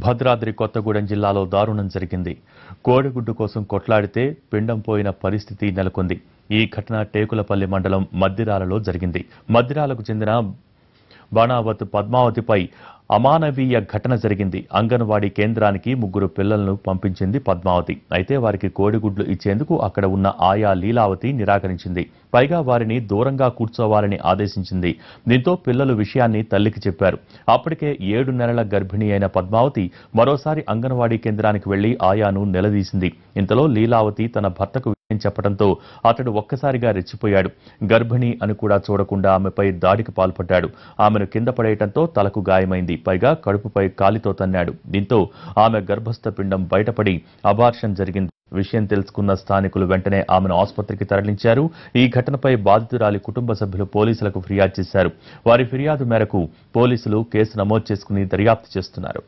భద్రాద్రి కొత్తగూడెం జిల్లాలో దారుణం జరిగింది. కోడిగుడ్డు కోసం కొట్లాడితే పిండం పోయిన పరిస్థితి నెలకొంది. ఈ ఘటన టేకులపల్లి మండలం మద్దిరాలలో జరిగింది. మద్దిరాలకు చెందిన బాణావత్ పద్మావతిపై అమానవీయ ఘటన జరిగింది. అంగన్వాడీ కేంద్రానికి 3 పిల్లలను పంపించింది పద్మావతి. అయితే వారికి కోడిగుడ్లు ఇచ్చేందుకు అక్కడ ఉన్న ఆయా లీలావతి నిరాకరించింది. పైగా వారిని దూరంగా కూర్చోవాలని ఆదేశించింది. దీంతో పిల్లలు విషయాన్ని తల్లికి చెప్పారు. అప్పటికే 7 నెలల గర్భిణి అయిన పద్మావతి మరోసారి అంగన్వాడీ కేంద్రానికి వెళ్లి ఆయాను నిలదీసింది. ఇంతలో లీలావతి తన భర్తకు విషయం చెప్పడంతో అతడు ఒక్కసారిగా రెచ్చిపోయాడు. గర్భిణి అని కూడా చూడకుండా ఆమెపై దాడికి పాల్పడ్డాడు. ఆమెను కింద పడేయడంతో తలకు గాయమైంది. పైగా కడుపుపై కాలితో తన్నాడు. దీంతో ఆమె గర్భస్థ పిండం బయటపడి అబార్షన్ జరిగింది. విషయం తెలుసుకున్న స్థానికులు వెంటనే ఆమెను ఆసుపత్రికి తరలించారు. ఈ ఘటనపై బాధితురాలి కుటుంబ సభ్యులు పోలీసులకు ఫిర్యాదు చేశారు. వారి ఫిర్యాదు మేరకు పోలీసులు కేసు నమోదు చేసుకుని దర్యాప్తు చేస్తున్నారు.